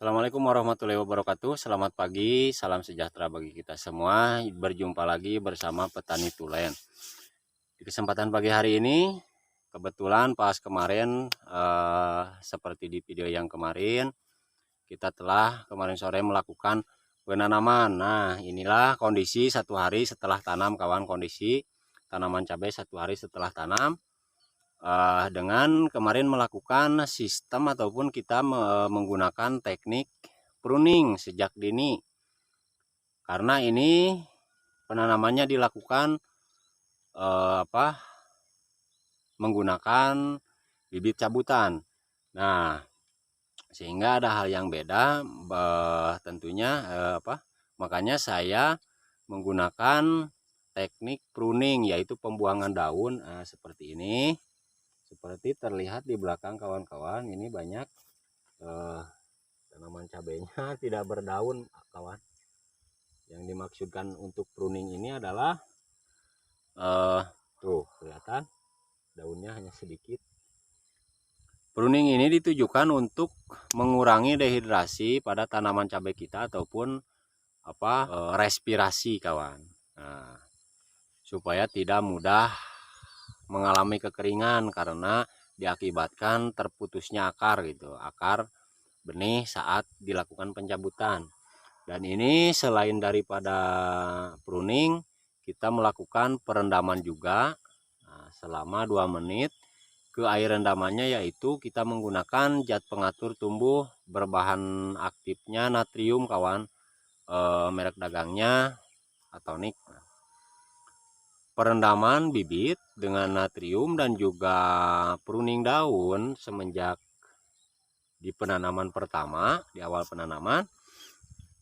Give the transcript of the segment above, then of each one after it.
Assalamualaikum warahmatullahi wabarakatuh. Selamat pagi, salam sejahtera bagi kita semua. Berjumpa lagi bersama Petani Tulen. Di kesempatan pagi hari ini, kebetulan pas kemarin, seperti di video yang kemarin, kita telah kemarin sore melakukan penanaman. Nah, inilah kondisi satu hari setelah tanam, kawan. Kondisi tanaman cabai satu hari setelah tanam. Dengan kemarin melakukan sistem ataupun kita menggunakan teknik pruning sejak dini, karena ini penanamannya dilakukan menggunakan bibit cabutan. Nah, sehingga ada hal yang beda, tentunya makanya saya menggunakan teknik pruning, yaitu pembuangan daun seperti ini. Seperti terlihat di belakang kawan-kawan, ini banyak tanaman cabenya tidak berdaun, kawan. Yang dimaksudkan untuk pruning ini adalah tuh kelihatan daunnya hanya sedikit. Pruning ini ditujukan untuk mengurangi dehidrasi pada tanaman cabai kita ataupun respirasi, kawan. Nah, supaya tidak mudah mengalami kekeringan karena diakibatkan terputusnya akar akar benih saat dilakukan pencabutan. Dan ini selain daripada pruning, kita melakukan perendaman juga selama 2 menit. Ke air rendamannya yaitu kita menggunakan zat pengatur tumbuh berbahan aktifnya natrium, kawan. Merek dagangnya Atonik. Perendaman bibit dengan natrium dan juga pruning daun semenjak di penanaman pertama, di awal penanaman,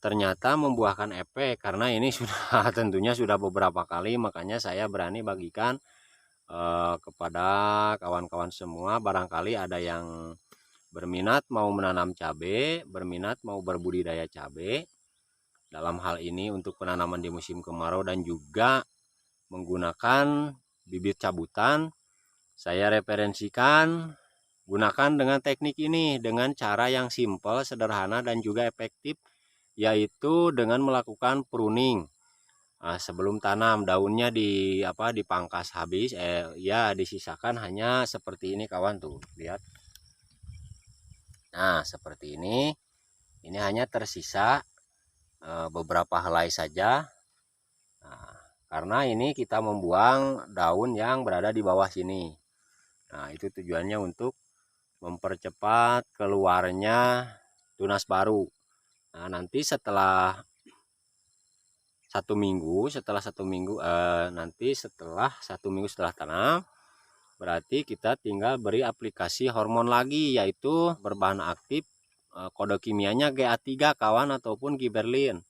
ternyata membuahkan efek. Karena ini sudah tentunya sudah beberapa kali, makanya saya berani bagikan kepada kawan-kawan semua. Barangkali ada yang berminat mau menanam cabai, berminat mau berbudidaya cabai, dalam hal ini untuk penanaman di musim kemarau dan juga menggunakan bibit cabutan, saya referensikan gunakan dengan teknik ini dengan cara yang simpel, sederhana dan juga efektif, yaitu dengan melakukan pruning. Sebelum tanam, daunnya dipangkas habis, ya disisakan hanya seperti ini, kawan. Tuh lihat. Nah, seperti ini hanya tersisa beberapa helai saja. Nah, karena ini kita membuang daun yang berada di bawah sini. Nah, itu tujuannya untuk mempercepat keluarnya tunas baru. Nah, nanti setelah satu minggu setelah satu minggu setelah tanam, berarti kita tinggal beri aplikasi hormon lagi, yaitu berbahan aktif kode kimianya GA3, kawan, ataupun Giberlin.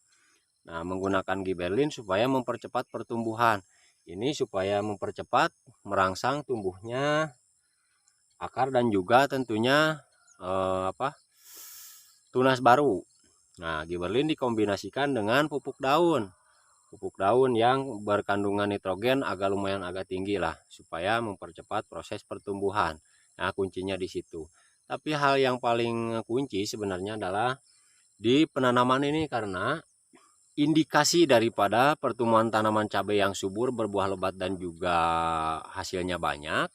Nah, menggunakan Giberlin supaya mempercepat pertumbuhan. Ini supaya mempercepat merangsang tumbuhnya akar dan juga tentunya tunas baru. Nah, Giberlin dikombinasikan dengan pupuk daun yang berkandungan nitrogen agak tinggi lah, supaya mempercepat proses pertumbuhan. Nah, kuncinya di situ. Tapi hal yang paling kunci sebenarnya adalah di penanaman ini, karena indikasi daripada pertumbuhan tanaman cabai yang subur, berbuah lebat dan juga hasilnya banyak.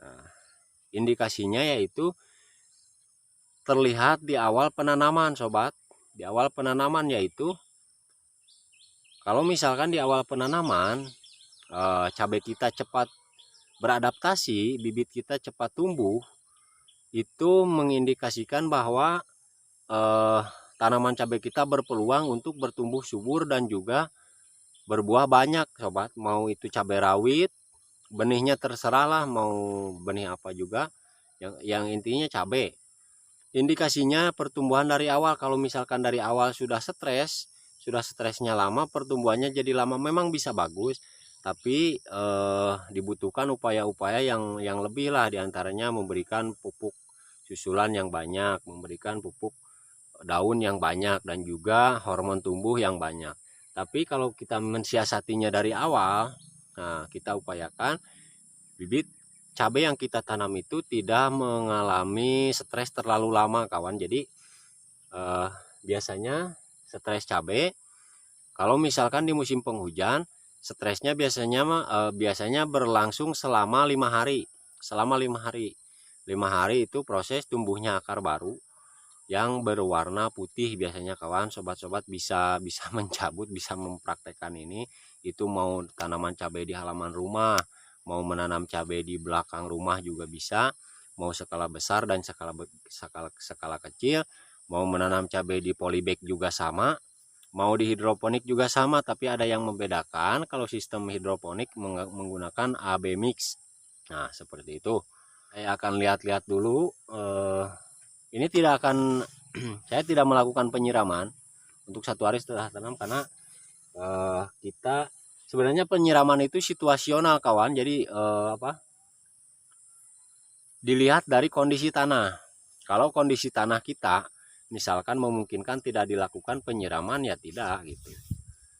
Nah, indikasinya yaitu terlihat di awal penanaman, sobat. Di awal penanaman, yaitu kalau misalkan di awal penanaman cabai kita cepat beradaptasi, bibit kita cepat tumbuh, itu mengindikasikan bahwa tanaman cabai kita berpeluang untuk bertumbuh subur dan juga berbuah banyak, sobat. Mau itu cabai rawit, benihnya terserah lah, mau benih apa juga, yang intinya cabai. Indikasinya pertumbuhan dari awal. Kalau misalkan dari awal sudah stresnya lama, pertumbuhannya jadi lama, memang bisa bagus, tapi dibutuhkan upaya-upaya yang lebih lah, diantaranya memberikan pupuk susulan yang banyak, memberikan pupuk daun yang banyak, dan juga hormon tumbuh yang banyak. Tapi kalau kita mensiasatinya dari awal, nah, kita upayakan bibit cabai yang kita tanam itu tidak mengalami stres terlalu lama, kawan. Jadi biasanya stres cabai kalau misalkan di musim penghujan, stresnya biasanya berlangsung selama 5 hari. Selama 5 hari. 5 hari itu proses tumbuhnya akar baru yang berwarna putih biasanya kawan. Sobat-sobat bisa mencabut, bisa mempraktekkan ini. Itu mau tanaman cabai di halaman rumah, mau menanam cabai di belakang rumah juga bisa. Mau skala besar dan skala kecil, mau menanam cabai di polybag juga sama. Mau di hidroponik juga sama, tapi ada yang membedakan kalau sistem hidroponik menggunakan AB mix. Nah, seperti itu. Saya akan lihat-lihat dulu. Ini tidak akan saya tidak melakukan penyiraman untuk 1 hari setelah tanam karena kita sebenarnya penyiraman itu situasional kawan. Jadi dilihat dari kondisi tanah. Kalau kondisi tanah kita misalkan memungkinkan tidak dilakukan penyiraman ya tidak gitu.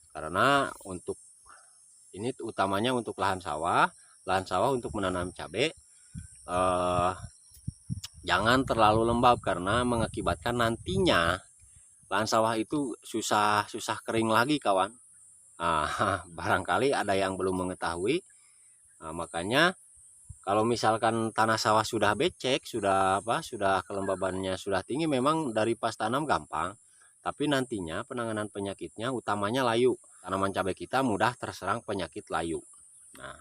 Karena untuk ini utamanya untuk lahan sawah untuk menanam cabai jangan terlalu lembab karena mengakibatkan nantinya lahan sawah itu susah kering lagi kawan. Barangkali ada yang belum mengetahui. Makanya kalau misalkan tanah sawah sudah becek, sudah kelembabannya sudah tinggi, memang dari pas tanam gampang, tapi nantinya penanganan penyakitnya utamanya layu. Tanaman cabai kita mudah terserang penyakit layu. Nah,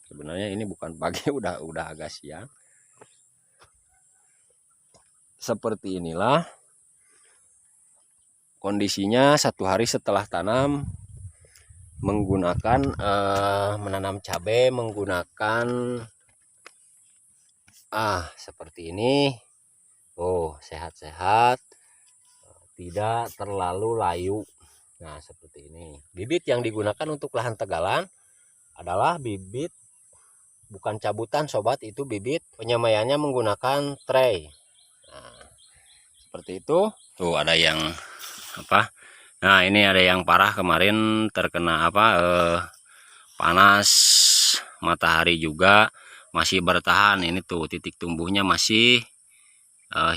sebenarnya ini bukan pagi, udah agak siang. Seperti inilah kondisinya 1 hari setelah tanam menggunakan menanam cabai menggunakan seperti ini. Sehat-sehat, tidak terlalu layu. Nah, seperti ini. Bibit yang digunakan untuk lahan tegalan adalah bibit bukan cabutan sobat, itu bibit penyamaiannya menggunakan tray. Nah, seperti itu. Tuh ada yang Nah, ini ada yang parah kemarin terkena panas matahari juga masih bertahan. Ini tuh titik tumbuhnya masih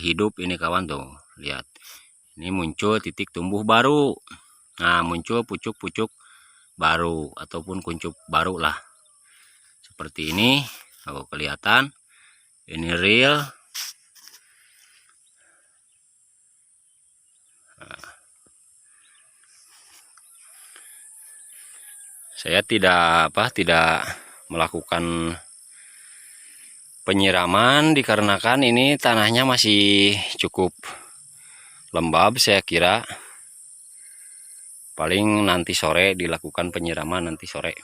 hidup ini kawan, tuh lihat. Ini muncul titik tumbuh baru. Nah, muncul pucuk-pucuk baru ataupun kuncup baru lah. Seperti ini. Kelihatan. Ini real. Saya tidak melakukan penyiraman dikarenakan ini tanahnya masih cukup lembab. Saya kira paling nanti sore dilakukan penyiraman, nanti sore.